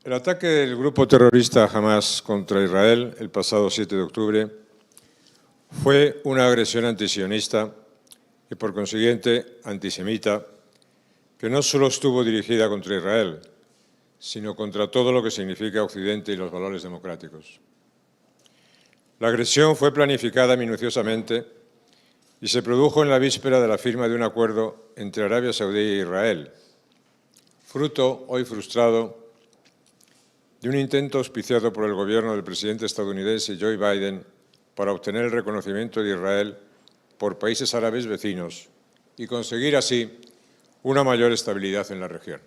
El ataque del grupo terrorista Hamás contra Israel el pasado 7 de octubre fue una agresión antisionista y, por consiguiente, antisemita, que no solo estuvo dirigida contra Israel, sino contra todo lo que significa Occidente y los valores democráticos. La agresión fue planificada minuciosamente y se produjo en la víspera de la firma de un acuerdo entre Arabia Saudí e Israel, fruto, hoy frustrado, de un intento auspiciado por el gobierno del presidente estadounidense Joe Biden para obtener el reconocimiento de Israel por países árabes vecinos y conseguir así una mayor estabilidad en la región.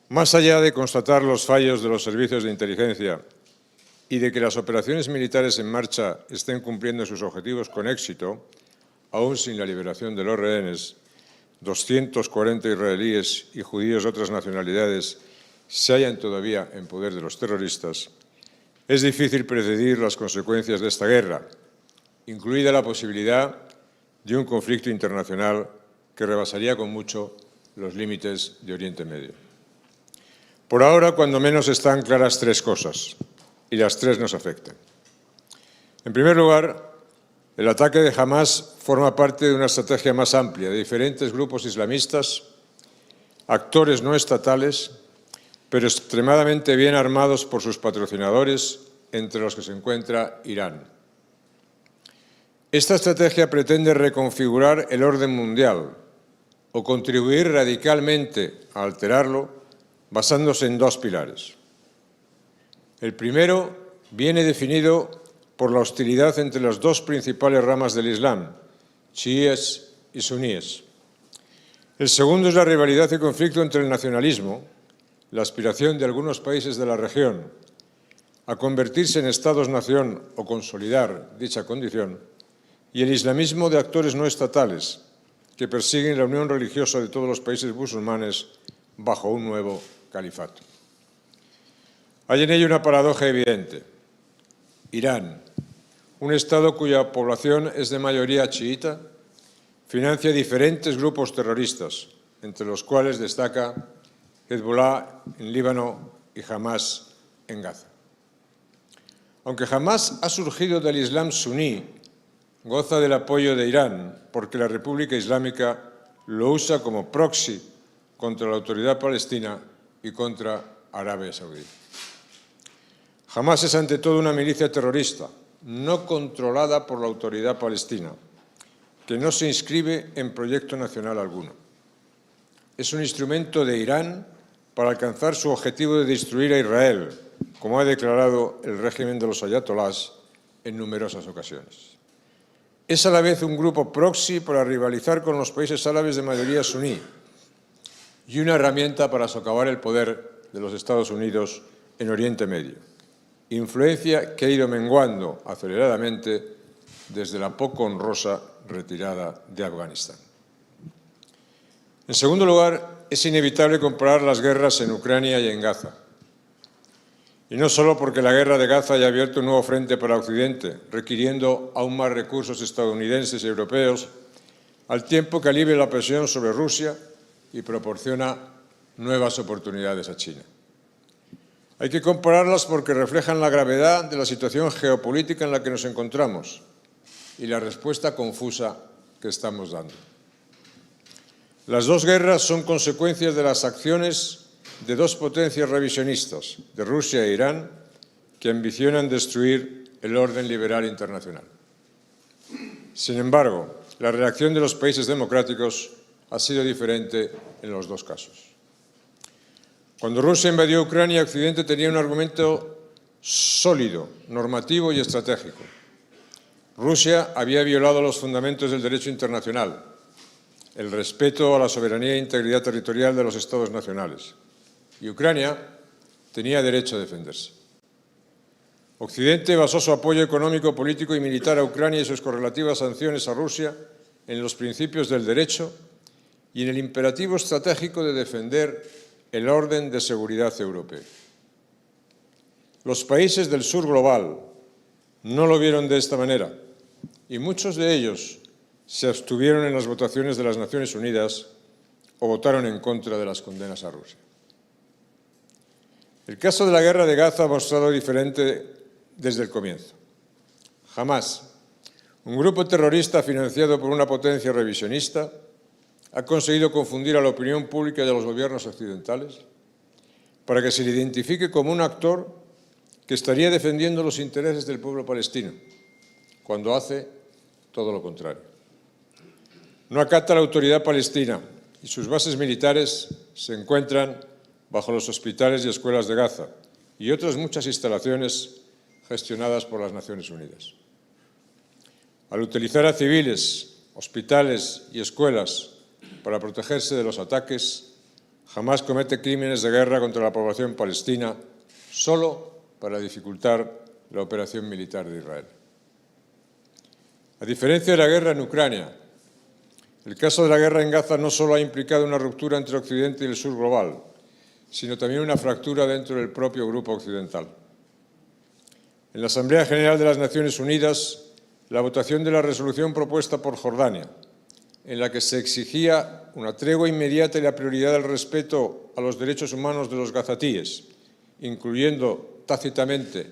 Más allá de constatar los fallos de los servicios de inteligencia y de que las operaciones militares en marcha estén cumpliendo sus objetivos con éxito, aún sin la liberación de los rehenes, 240 israelíes y judíos de otras nacionalidades se hallan todavía en poder de los terroristas, es difícil predecir las consecuencias de esta guerra, incluida la posibilidad de un conflicto internacional que rebasaría con mucho los límites de Oriente Medio. Por ahora, cuando menos, están claras tres cosas, y las tres nos afectan. En primer lugar, el ataque de Hamás forma parte de una estrategia más amplia de diferentes grupos islamistas, actores no estatales, pero extremadamente bien armados por sus patrocinadores, entre los que se encuentra Irán. Esta estrategia pretende reconfigurar el orden mundial o contribuir radicalmente a alterarlo basándose en dos pilares. El primero viene definido por la hostilidad entre las dos principales ramas del Islam, chiíes y suníes. El segundo es la rivalidad y conflicto entre el nacionalismo, la aspiración de algunos países de la región a convertirse en estados-nación o consolidar dicha condición, y el islamismo de actores no estatales que persiguen la unión religiosa de todos los países musulmanes bajo un nuevo califato. Hay en ello una paradoja evidente. Irán, un Estado cuya población es de mayoría chiita, financia diferentes grupos terroristas, entre los cuales destaca Hezbollah en Líbano y Hamás en Gaza. Aunque Hamás ha surgido del Islam suní, goza del apoyo de Irán porque la República Islámica lo usa como proxy contra la autoridad palestina y contra Arabia Saudí. Hamás es ante todo una milicia terrorista, no controlada por la autoridad palestina, que no se inscribe en proyecto nacional alguno. Es un instrumento de Irán para alcanzar su objetivo de destruir a Israel, como ha declarado el régimen de los ayatolás en numerosas ocasiones. Es a la vez un grupo proxy para rivalizar con los países árabes de mayoría suní y una herramienta para socavar el poder de los Estados Unidos en Oriente Medio, influencia que ha ido menguando aceleradamente desde la poco honrosa retirada de Afganistán. En segundo lugar, es inevitable comparar las guerras en Ucrania y en Gaza. Y no solo porque la guerra de Gaza haya abierto un nuevo frente para Occidente, requiriendo aún más recursos estadounidenses y europeos, al tiempo que alivia la presión sobre Rusia y proporciona nuevas oportunidades a China. Hay que compararlas porque reflejan la gravedad de la situación geopolítica en la que nos encontramos y la respuesta confusa que estamos dando. Las dos guerras son consecuencias de las acciones de dos potencias revisionistas, de Rusia e Irán, que ambicionan destruir el orden liberal internacional. Sin embargo, la reacción de los países democráticos ha sido diferente en los dos casos. Cuando Rusia invadió Ucrania, Occidente tenía un argumento sólido, normativo y estratégico. Rusia había violado los fundamentos del derecho internacional, el respeto a la soberanía e integridad territorial de los Estados nacionales, y Ucrania tenía derecho a defenderse. Occidente basó su apoyo económico, político y militar a Ucrania y sus correlativas sanciones a Rusia en los principios del derecho y en el imperativo estratégico de defender el orden de seguridad europeo. Los países del sur global no lo vieron de esta manera y muchos de ellos se abstuvieron en las votaciones de las Naciones Unidas o votaron en contra de las condenas a Rusia. El caso de la guerra de Gaza ha mostrado diferente desde el comienzo. Jamás un grupo terrorista financiado por una potencia revisionista ha conseguido confundir a la opinión pública y a los gobiernos occidentales para que se le identifique como un actor que estaría defendiendo los intereses del pueblo palestino, cuando hace todo lo contrario. No acata la autoridad palestina y sus bases militares se encuentran bajo los hospitales y escuelas de Gaza y otras muchas instalaciones gestionadas por las Naciones Unidas. Al utilizar a civiles, hospitales y escuelas para protegerse de los ataques, Hamás comete crímenes de guerra contra la población palestina solo para dificultar la operación militar de Israel. A diferencia de la guerra en Ucrania, el caso de la guerra en Gaza no solo ha implicado una ruptura entre Occidente y el sur global, sino también una fractura dentro del propio grupo occidental. En la Asamblea General de las Naciones Unidas, la votación de la resolución propuesta por Jordania, en la que se exigía una tregua inmediata y la prioridad del respeto a los derechos humanos de los gazatíes, incluyendo tácitamente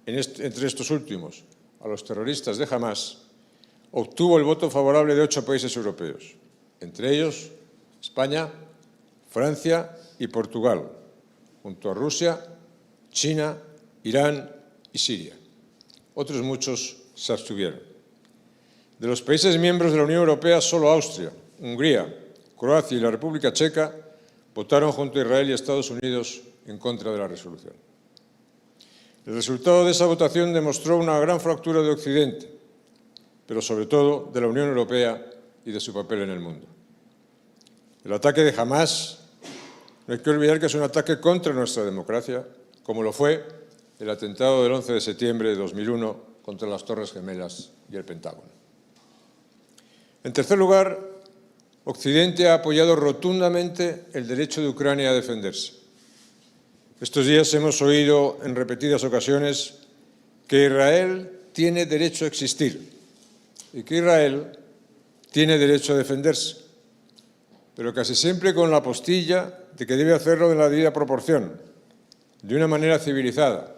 entre estos últimos a los terroristas de Hamás, obtuvo el voto favorable de 8 países europeos, entre ellos España, Francia y Portugal, junto a Rusia, China, Irán y Siria. Otros muchos se abstuvieron. De los países miembros de la Unión Europea, solo Austria, Hungría, Croacia y la República Checa votaron junto a Israel y Estados Unidos en contra de la resolución. El resultado de esa votación demostró una gran fractura de Occidente, pero sobre todo de la Unión Europea y de su papel en el mundo. El ataque de Hamás, no hay que olvidar que es un ataque contra nuestra democracia, como lo fue el atentado del 11 de septiembre de 2001 contra las Torres Gemelas y el Pentágono. En tercer lugar, Occidente ha apoyado rotundamente el derecho de Ucrania a defenderse. Estos días hemos oído en repetidas ocasiones que Israel tiene derecho a existir y que Israel tiene derecho a defenderse, pero casi siempre con la postilla de que debe hacerlo en la debida proporción, de una manera civilizada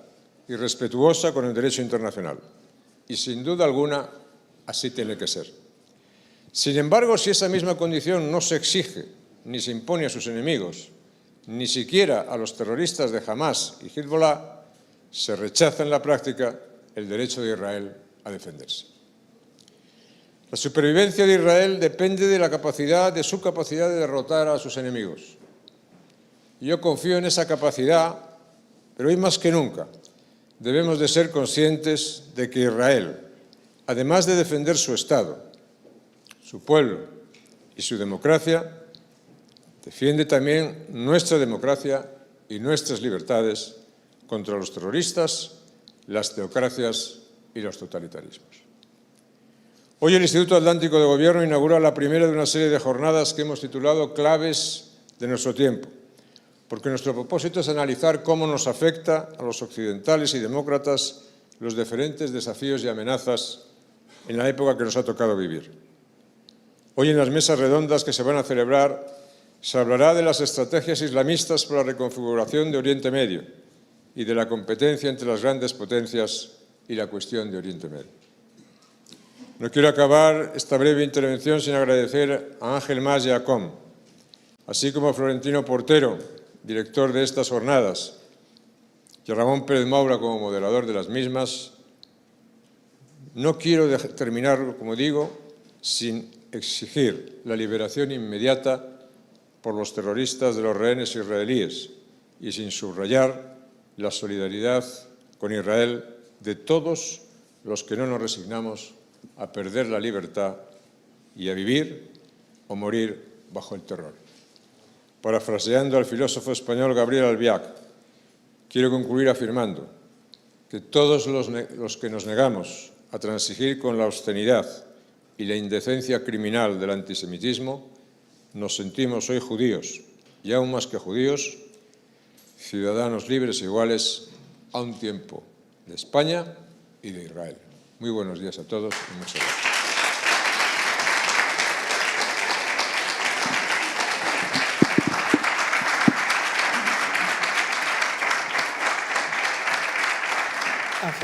y respetuosa con el derecho internacional. Y sin duda alguna, así tiene que ser. Sin embargo, si esa misma condición no se exige ni se impone a sus enemigos, ni siquiera a los terroristas de Hamás y Hezbollah, se rechaza en la práctica el derecho de Israel a defenderse. La supervivencia de Israel depende de su capacidad de derrotar a sus enemigos. Yo confío en esa capacidad, pero hoy más que nunca debemos de ser conscientes de que Israel, además de defender su Estado, su pueblo y su democracia, defiende también nuestra democracia y nuestras libertades contra los terroristas, las teocracias y los totalitarismos. Hoy el Instituto Atlántico de Gobierno inaugura la primera de una serie de jornadas que hemos titulado Claves de nuestro tiempo, porque nuestro propósito es analizar cómo nos afecta a los occidentales y demócratas los diferentes desafíos y amenazas en la época que nos ha tocado vivir. Hoy en las mesas redondas que se van a celebrar se hablará de las estrategias islamistas para la reconfiguración de Oriente Medio y de la competencia entre las grandes potencias y la cuestión de Oriente Medio. No quiero acabar esta breve intervención sin agradecer a Ángel Mas y a Com, así como a Florentino Portero, director de estas jornadas, y a Ramón Pérez Maura como moderador de las mismas. No quiero terminar, como digo, sin exigir la liberación inmediata por los terroristas de los rehenes israelíes y sin subrayar la solidaridad con Israel de todos los que no nos resignamos a perder la libertad y a vivir o morir bajo el terror. Parafraseando al filósofo español Gabriel Albiac, quiero concluir afirmando que todos los que nos negamos a transigir con la obscenidad y la indecencia criminal del antisemitismo, nos sentimos hoy judíos, y aún más que judíos, ciudadanos libres e iguales a un tiempo de España y de Israel. Muy buenos días a todos y muchas gracias.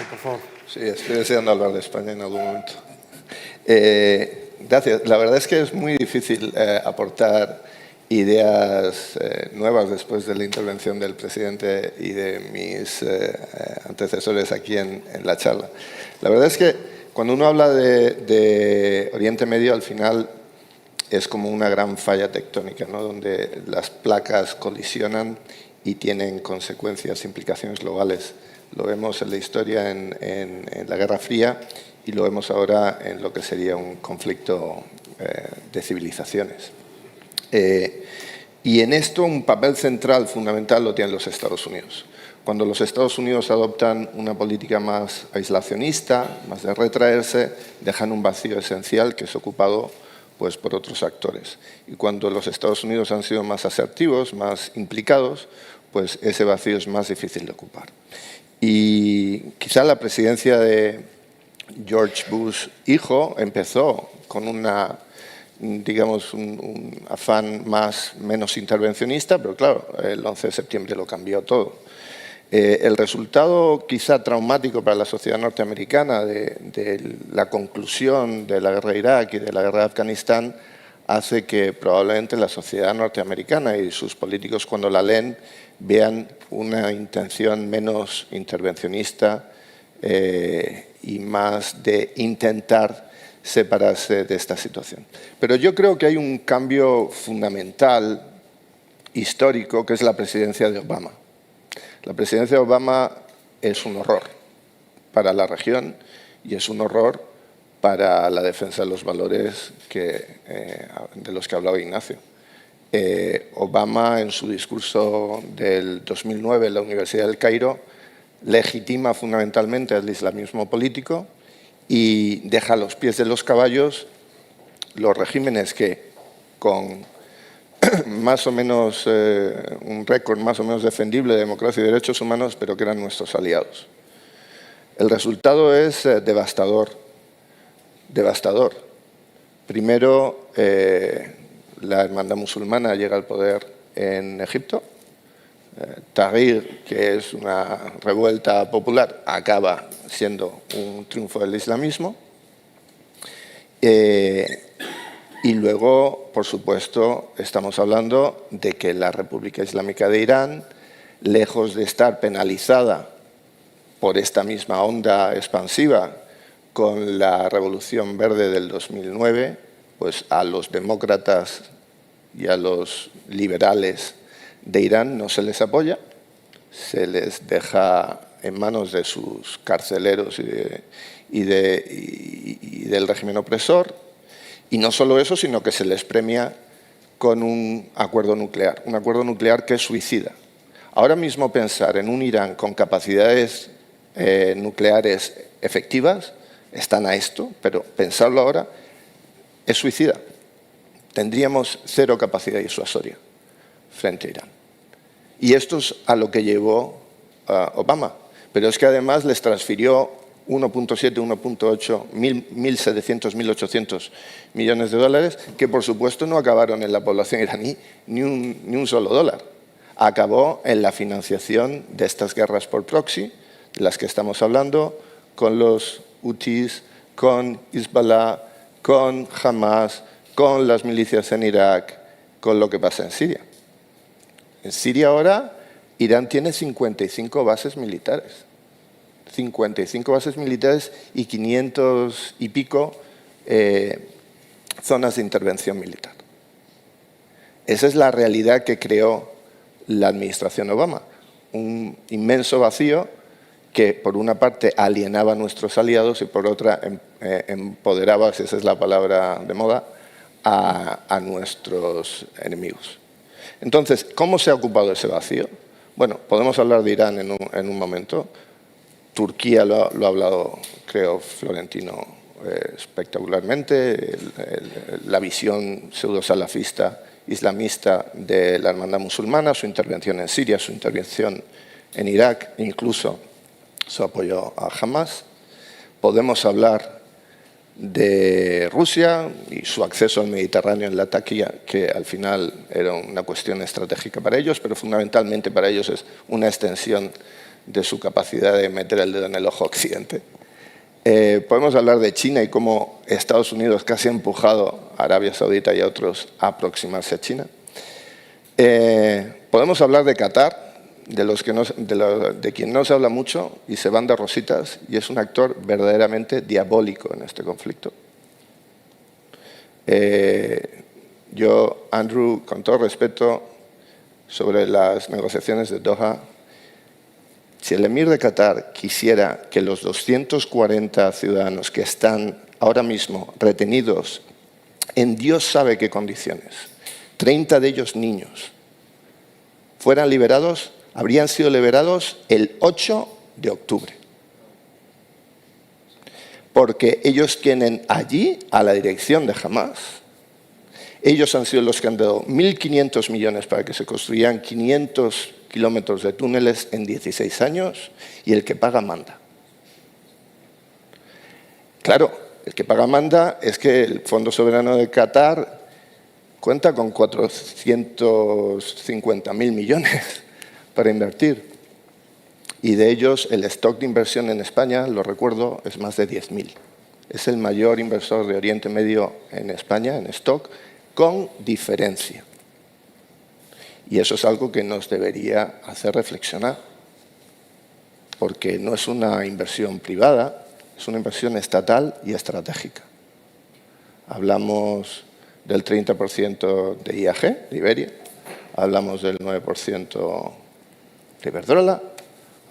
por favor. Sí, estoy deseando hablar de España en algún momento. Gracias. La verdad es que es muy difícil aportar ideas nuevas después de la intervención del presidente y de mis antecesores aquí en la charla. La verdad es que cuando uno habla de Oriente Medio, al final es como una gran falla tectónica, ¿no? Donde las placas colisionan y tienen consecuencias, implicaciones globales. Lo vemos en la historia en la Guerra Fría y lo vemos ahora en lo que sería un conflicto de civilizaciones. Y en esto un papel central, fundamental, lo tienen los Estados Unidos. Cuando los Estados Unidos adoptan una política más aislacionista, más de retraerse, dejan un vacío esencial que es ocupado pues, por otros actores. Y cuando los Estados Unidos han sido más asertivos, más implicados, pues ese vacío es más difícil de ocupar. Y quizá la presidencia de George Bush hijo empezó con una, digamos, un afán menos intervencionista, pero claro, el 11 de septiembre lo cambió todo. El resultado quizá traumático para la sociedad norteamericana de la conclusión de la guerra de Irak y de la guerra de Afganistán hace que probablemente la sociedad norteamericana y sus políticos cuando la leen vean una intención menos intervencionista y más de intentar separarse de esta situación. Pero yo creo que hay un cambio fundamental, histórico, que es la presidencia de Obama. La presidencia de Obama es un horror para la región y es un horror para la defensa de los valores de los que hablaba Ignacio. Obama, en su discurso del 2009 en la Universidad del Cairo, legitima fundamentalmente el islamismo político y deja a los pies de los caballos los regímenes que, con más o menos un récord más o menos defendible de democracia y derechos humanos, pero que eran nuestros aliados. El resultado es devastador. Devastador. Primero, la hermandad musulmana llega al poder en Egipto. Tahrir, que es una revuelta popular, acaba siendo un triunfo del islamismo. Y luego, por supuesto, estamos hablando de que la República Islámica de Irán, lejos de estar penalizada por esta misma onda expansiva con la Revolución Verde del 2009, pues a los demócratas y a los liberales de Irán no se les apoya, se les deja en manos de sus carceleros y del régimen opresor. Y no solo eso, sino que se les premia con un acuerdo nuclear que es suicida. Ahora mismo pensar en un Irán con capacidades nucleares efectivas, están a esto, pero pensarlo ahora es suicida. Tendríamos cero capacidad disuasoria frente a Irán. Y esto es a lo que llevó Obama. Pero es que además les transfirió 1.7, 1.8, 1.700, 1.800 millones de dólares, que por supuesto no acabaron en la población iraní ni un solo dólar. Acabó en la financiación de estas guerras por proxy, de las que estamos hablando, con los Houthis, con Hezbollah, con Hamas, con las milicias en Irak, con lo que pasa en Siria. En Siria ahora Irán tiene 55 bases militares. 55 bases militares y 500 y pico zonas de intervención militar. Esa es la realidad que creó la administración Obama. Un inmenso vacío que, por una parte, alienaba a nuestros aliados y, por otra, empoderaba, si esa es la palabra de moda, a nuestros enemigos. Entonces, ¿cómo se ha ocupado ese vacío? Bueno, podemos hablar de Irán en un momento. Turquía lo ha hablado, creo, Florentino espectacularmente. La visión pseudo-salafista islamista de la hermandad musulmana, su intervención en Siria, su intervención en Irak, incluso su apoyo a Hamas. Podemos hablar de Rusia y su acceso al Mediterráneo en la Taquía, que al final era una cuestión estratégica para ellos, pero fundamentalmente para ellos es una extensión de su capacidad de meter el dedo en el ojo a Occidente. Podemos hablar de China y cómo Estados Unidos casi ha empujado a Arabia Saudita y a otros a aproximarse a China. Podemos hablar de Qatar, de quien no se habla mucho y se van de rositas, y es un actor verdaderamente diabólico en este conflicto. Yo, Andrew, con todo respeto, sobre las negociaciones de Doha, si el emir de Qatar quisiera que los 240 ciudadanos que están ahora mismo retenidos en Dios sabe qué condiciones, 30 de ellos niños, fueran liberados, habrían sido liberados el 8 de octubre. Porque ellos tienen allí a la dirección de Hamás. Ellos han sido los que han dado 1.500 millones para que se construyan 500 kilómetros de túneles en 16 años, y el que paga manda. Claro, el que paga manda es que el Fondo Soberano de Qatar cuenta con 450.000 millones para invertir. Y de ellos el stock de inversión en España, lo recuerdo, es más de 10.000. Es el mayor inversor de Oriente Medio en España, en stock, con diferencia. Y eso es algo que nos debería hacer reflexionar, porque no es una inversión privada, es una inversión estatal y estratégica. Hablamos del 30% de IAG, de Iberia, hablamos del 9% de Iberdrola,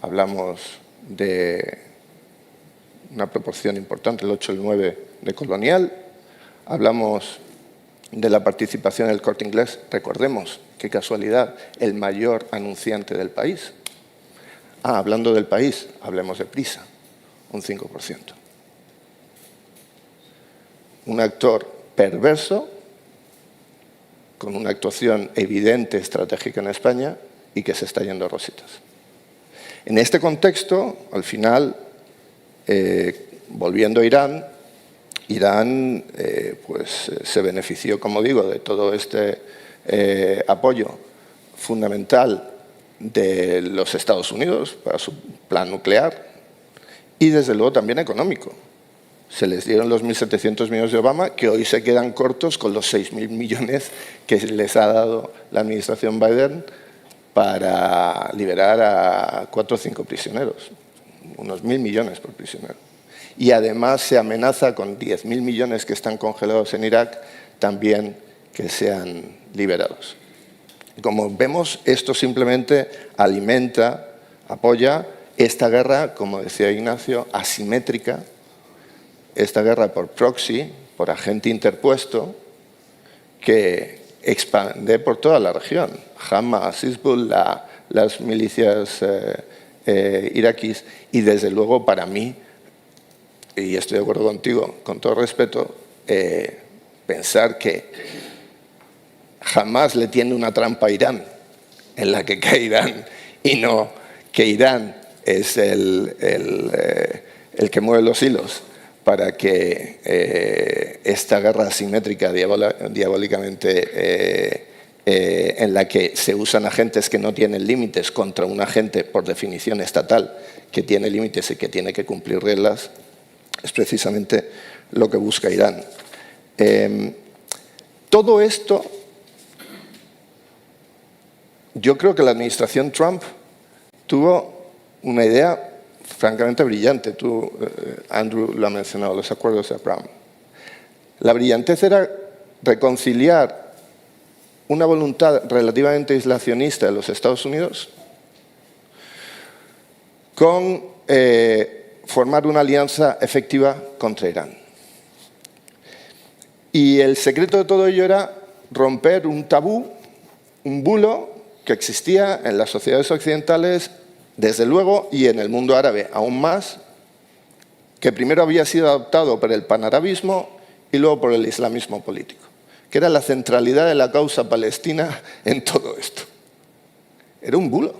hablamos de una proporción importante, el 8 o el 9 de Colonial, hablamos de la participación del Corte Inglés, recordemos, qué casualidad, el mayor anunciante del país. Hablando del país, hablemos de Prisa, un 5%. Un actor perverso, con una actuación evidente estratégica en España y que se está yendo a rositas. En este contexto, al final, volviendo a Irán, pues, se benefició, como digo, de todo este apoyo fundamental de los Estados Unidos para su plan nuclear y, desde luego, también económico. Se les dieron los 1.700 millones de Obama, que hoy se quedan cortos con los 6.000 millones que les ha dado la administración Biden para liberar a 4 o 5 prisioneros. Unos 1.000 millones por prisionero. Y además se amenaza con 10.000 millones que están congelados en Irak, también que sean liberados. Como vemos, esto simplemente alimenta, apoya esta guerra, como decía Ignacio, asimétrica, esta guerra por proxy, por agente interpuesto, que expande por toda la región. Hamas, Hezbollah, las milicias iraquíes, y desde luego para mí, y estoy de acuerdo contigo, con todo respeto, pensar que jamás le tiende una trampa a Irán, en la que cae Irán, y no que Irán es el que mueve los hilos para que esta guerra asimétrica, diabólicamente, en la que se usan agentes que no tienen límites contra un agente, por definición estatal, que tiene límites y que tiene que cumplir reglas, es precisamente lo que busca Irán. Todo esto, yo creo que la administración Trump tuvo una idea francamente brillante. Tú, Andrew, lo ha mencionado, los acuerdos de Abraham. La brillantez era reconciliar una voluntad relativamente aislacionista de los Estados Unidos con formar una alianza efectiva contra Irán. Y el secreto de todo ello era romper un tabú, un bulo que existía en las sociedades occidentales, desde luego, y en el mundo árabe aún más, que primero había sido adoptado por el panarabismo y luego por el islamismo político, que era la centralidad de la causa palestina en todo esto. Era un bulo,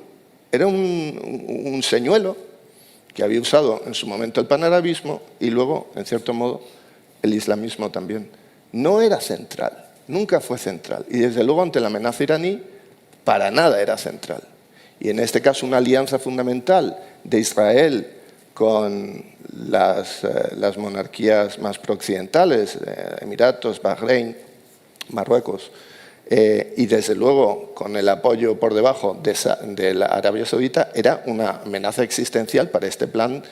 era un señuelo que había usado en su momento el panarabismo y luego, en cierto modo, el islamismo también. No era central, nunca fue central. Y desde luego, ante la amenaza iraní, para nada era central. y en este caso una alianza fundamental de Israel con las monarquías más prooccidentales, Emiratos, Bahrein, Marruecos, y desde luego con el apoyo por debajo de la Arabia Saudita, era una amenaza existencial para este plan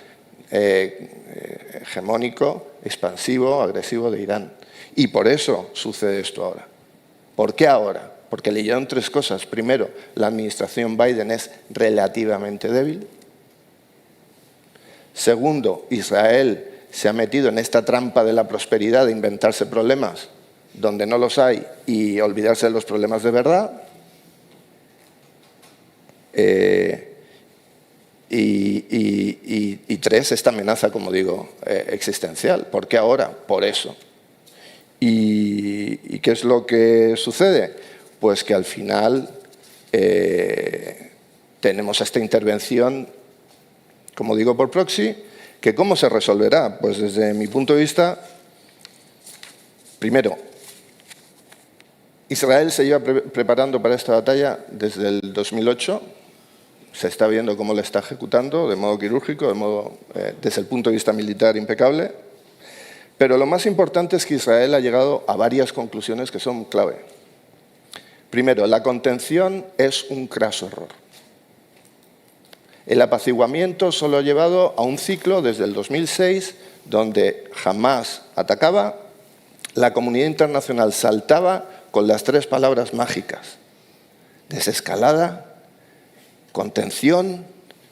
hegemónico, expansivo, agresivo de Irán. Y por eso sucede esto ahora. ¿Por qué ahora? Porque leyeron tres cosas. Primero, la administración Biden es relativamente débil. Segundo, Israel se ha metido en esta trampa de la prosperidad de inventarse problemas donde no los hay y olvidarse de los problemas de verdad. Y tres, esta amenaza, como digo, existencial. ¿Por qué ahora? Por eso. ¿Y qué es lo que sucede? Pues que al final tenemos esta intervención, como digo, por proxy, que ¿cómo se resolverá? Pues desde mi punto de vista, primero, Israel se lleva preparando para esta batalla desde el 2008, se está viendo cómo la está ejecutando de modo quirúrgico, desde el punto de vista militar impecable, pero lo más importante es que Israel ha llegado a varias conclusiones que son clave. Primero, la contención es un craso error. El apaciguamiento solo ha llevado a un ciclo desde el 2006 donde Hamás atacaba, la comunidad internacional saltaba con las tres palabras mágicas: desescalada, contención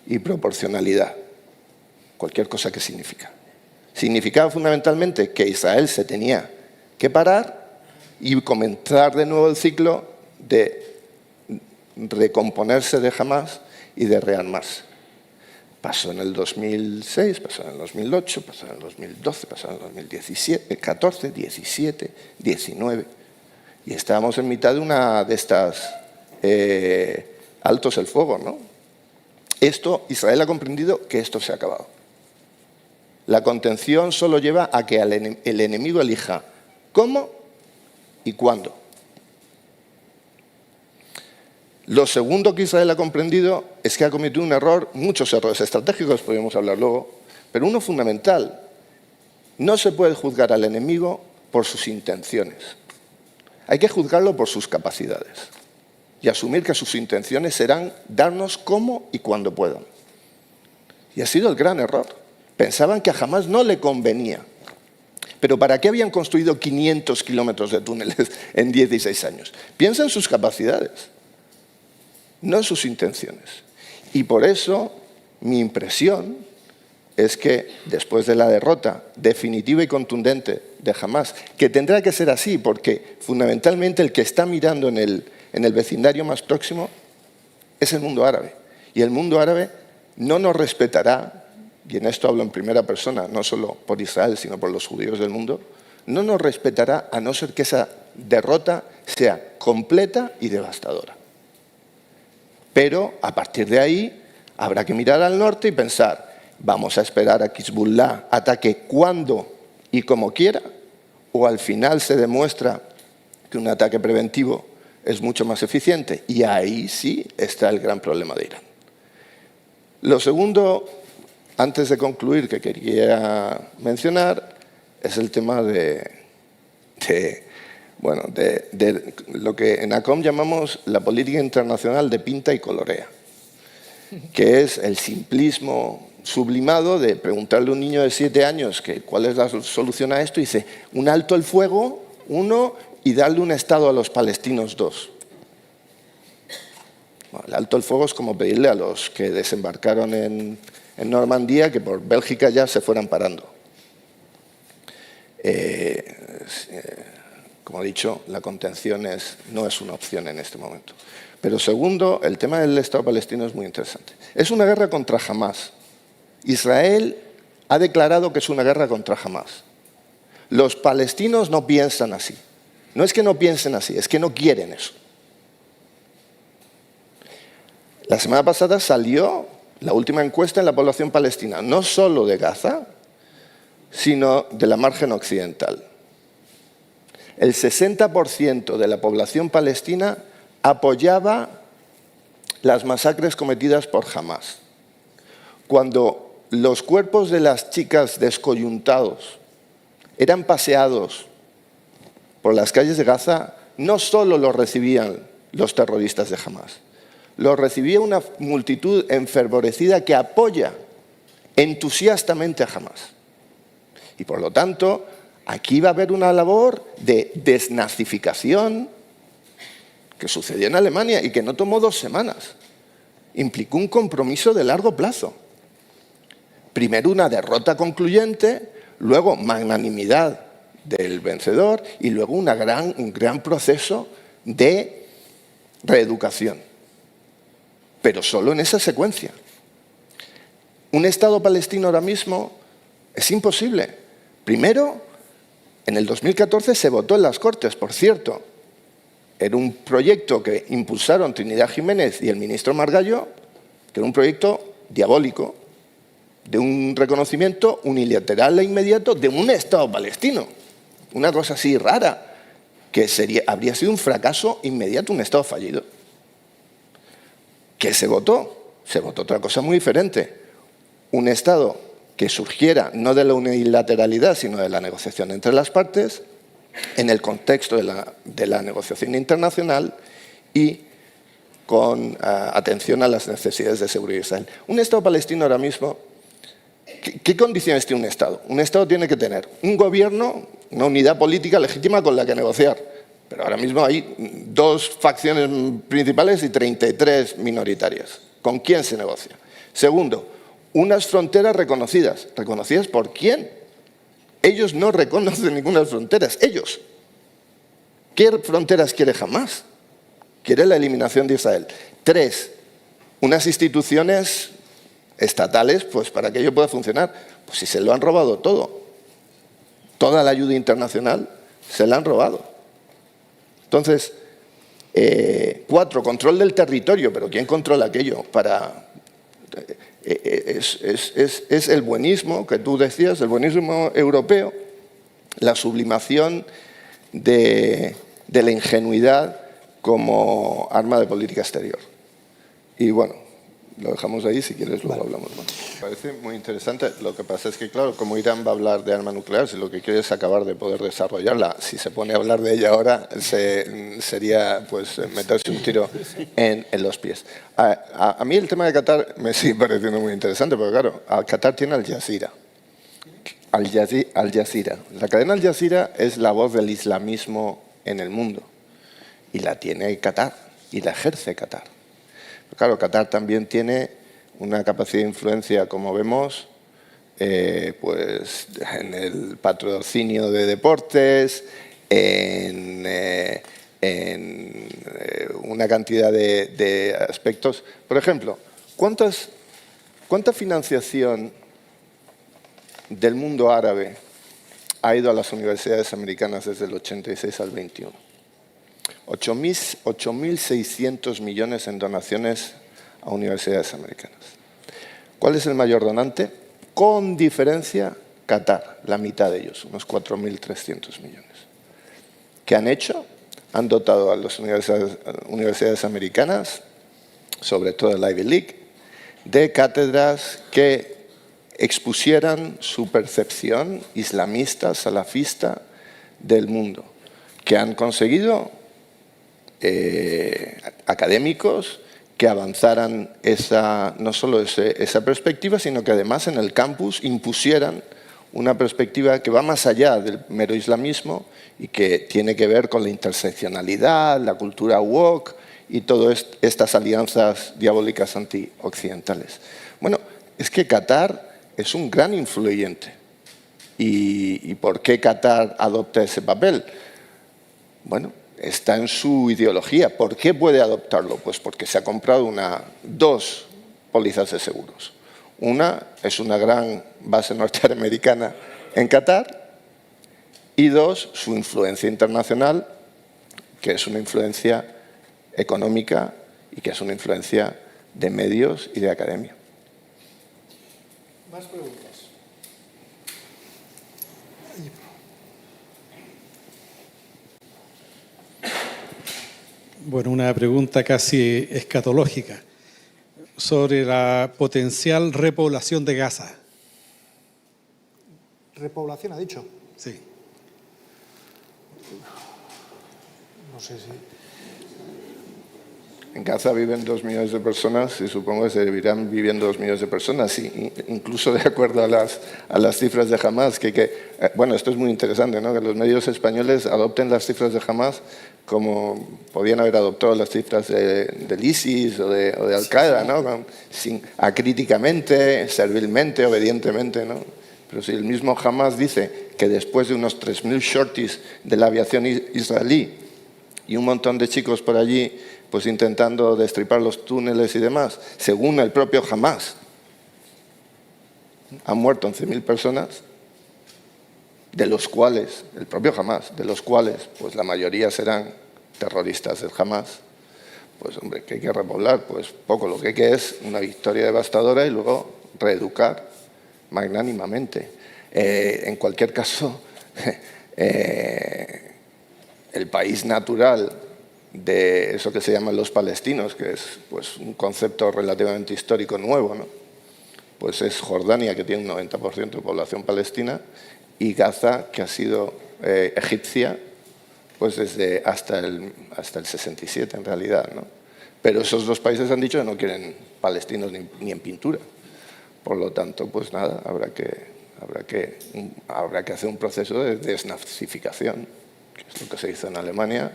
y proporcionalidad. Cualquier cosa que significa. Significaba fundamentalmente que Israel se tenía que parar y comenzar de nuevo el ciclo de recomponerse de Hamás y de rearmarse. Pasó en el 2006, pasó en el 2008, pasó en el 2012, pasó en el 2017, 14, 17, 19. Y estábamos en mitad de una de estas altos el fuego, ¿no? Israel ha comprendido que esto se ha acabado. La contención solo lleva a que el enemigo elija cómo y cuándo. Lo segundo que Israel ha comprendido es que ha cometido un error, muchos errores estratégicos, podríamos hablar luego, pero uno fundamental. No se puede juzgar al enemigo por sus intenciones. Hay que juzgarlo por sus capacidades y asumir que sus intenciones serán darnos cómo y cuando puedan. Y ha sido el gran error. Pensaban que a Hamás no le convenía. Pero ¿para qué habían construido 500 kilómetros de túneles en 16 años? Piensa en sus capacidades, no en sus intenciones. Y por eso mi impresión es que después de la derrota definitiva y contundente de Hamás, que tendrá que ser así porque fundamentalmente el que está mirando en el vecindario más próximo es el mundo árabe. Y el mundo árabe no nos respetará, y en esto hablo en primera persona, no solo por Israel, sino por los judíos del mundo, no nos respetará a no ser que esa derrota sea completa y devastadora. Pero a partir de ahí habrá que mirar al norte y pensar, ¿vamos a esperar a que Hezbollah ataque cuando y como quiera? ¿O al final se demuestra que un ataque preventivo es mucho más eficiente? Y ahí sí está el gran problema de Irán. Lo segundo, antes de concluir, que quería mencionar, es el tema de lo que en ACOM llamamos la política internacional de pinta y colorea, que es el simplismo sublimado de preguntarle a un niño de 7 años cuál es la solución a esto, y dice, un alto el fuego, 1, y darle un Estado a los palestinos, 2. Bueno, el alto el fuego es como pedirle a los que desembarcaron en Normandía que por Bélgica ya se fueran parando. Como he dicho, la contención no es una opción en este momento. Pero segundo, el tema del Estado palestino es muy interesante. Es una guerra contra Hamás. Israel ha declarado que es una guerra contra Hamás. Los palestinos no piensan así. No es que no piensen así, es que no quieren eso. La semana pasada salió la última encuesta en la población palestina, no solo de Gaza, sino de la margen occidental. El 60% de la población palestina apoyaba las masacres cometidas por Hamás. Cuando los cuerpos de las chicas descoyuntados eran paseados por las calles de Gaza, no solo los recibían los terroristas de Hamás, los recibía una multitud enfervorecida que apoya entusiastamente a Hamás. Y por lo tanto, aquí va a haber una labor de desnazificación que sucedió en Alemania y que no tomó 2 semanas. Implicó un compromiso de largo plazo. Primero una derrota concluyente, luego magnanimidad del vencedor y luego un gran proceso de reeducación. Pero solo en esa secuencia. Un Estado palestino ahora mismo es imposible. Primero, en el 2014 se votó en las Cortes, por cierto. Era un proyecto que impulsaron Trinidad Jiménez y el ministro Margallo, que era un proyecto diabólico, de un reconocimiento unilateral e inmediato de un Estado palestino. Una cosa así rara, que habría sido un fracaso inmediato, un Estado fallido. ¿Qué se votó? Se votó otra cosa muy diferente. Un Estado que surgiera no de la unilateralidad, sino de la negociación entre las partes, en el contexto de la negociación internacional y con atención a las necesidades de seguridad de Israel. Un Estado palestino ahora mismo, ¿qué condiciones tiene un Estado? Un Estado tiene que tener un gobierno, una unidad política legítima con la que negociar. Pero ahora mismo hay 2 facciones principales y 33 minoritarias. ¿Con quién se negocia? Segundo, unas fronteras reconocidas. ¿Reconocidas por quién? Ellos no reconocen ninguna fronteras. Ellos. ¿Qué fronteras quiere Hamás? Quiere la eliminación de Israel. 3, unas instituciones estatales, pues para que ello pueda funcionar. Pues si se lo han robado todo. Toda la ayuda internacional se la han robado. Entonces, 4, control del territorio. ¿Pero quién controla aquello? Es el buenismo que tú decías, el buenismo europeo, la sublimación de la ingenuidad como arma de política exterior. Y bueno, lo dejamos ahí, si quieres luego hablamos más. Me parece muy interesante. Lo que pasa es que, claro, como Irán va a hablar de arma nuclear, si lo que quiere es acabar de poder desarrollarla, si se pone a hablar de ella ahora, sería pues meterse un tiro en los pies. A mí el tema de Qatar me sigue pareciendo muy interesante, porque claro, Qatar tiene Al Jazeera. Al Jazeera. La cadena Al Jazeera es la voz del islamismo en el mundo. Y la tiene Qatar, y la ejerce Qatar. Claro, Qatar también tiene una capacidad de influencia, como vemos, pues en el patrocinio de deportes, en una cantidad de aspectos. Por ejemplo, ¿cuánta financiación del mundo árabe ha ido a las universidades americanas desde el 86 al 21? 8.600 millones en donaciones a universidades americanas. ¿Cuál es el mayor donante? Con diferencia, Qatar, la mitad de ellos, unos 4.300 millones. ¿Qué han hecho? Han dotado a las universidades americanas, sobre todo el Ivy League, de cátedras que expusieran su percepción islamista, salafista del mundo, que han conseguido académicos que avanzaran no solo esa perspectiva, sino que además en el campus impusieran una perspectiva que va más allá del mero islamismo y que tiene que ver con la interseccionalidad, la cultura woke y todas estas alianzas diabólicas antioccidentales. Bueno, es que Qatar es un gran influyente. ¿Y por qué Qatar adopta ese papel? Bueno, está en su ideología. ¿Por qué puede adoptarlo? Pues porque se ha comprado 2 pólizas de seguros. Una es una gran base norteamericana en Qatar y 2, su influencia internacional, que es una influencia económica y que es una influencia de medios y de academia. Más preguntas. Bueno, una pregunta casi escatológica. sobre la potencial repoblación de Gaza. ¿Repoblación ha dicho? Sí. No sé si... En Gaza viven 2 millones de personas y supongo que seguirán viviendo 2 millones de personas, incluso de acuerdo a las cifras de Hamas. Bueno, esto es muy interesante, ¿no? Que los medios españoles adopten las cifras de Hamas como podían haber adoptado las cifras del ISIS o de Al-Qaeda, ¿no? Acríticamente, servilmente, obedientemente, ¿no? Pero si el mismo Hamas dice que después de unos 3.000 shorties de la aviación israelí y un montón de chicos por allí pues intentando destripar los túneles y demás, según el propio Hamas, han muerto 11.000 personas, de los cuales, el propio Hamas, de los cuales pues la mayoría serán terroristas del Hamas, pues hombre, ¿qué hay que repoblar? Pues poco, lo que hay que es una victoria devastadora y luego reeducar magnánimamente. En cualquier caso, el país natural de eso que se llaman los palestinos, que es pues, un concepto relativamente histórico nuevo, ¿no? Pues es Jordania, que tiene un 90% de población palestina, y Gaza, que ha sido egipcia pues desde hasta el 67 en realidad, ¿no? Pero esos 2 países han dicho que no quieren palestinos ni en pintura. Por lo tanto, pues nada, habrá que hacer un proceso de desnazificación, que es lo que se hizo en Alemania,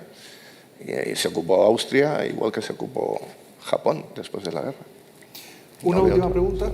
y se ocupó Austria, igual que se ocupó Japón después de la guerra. Una última pregunta.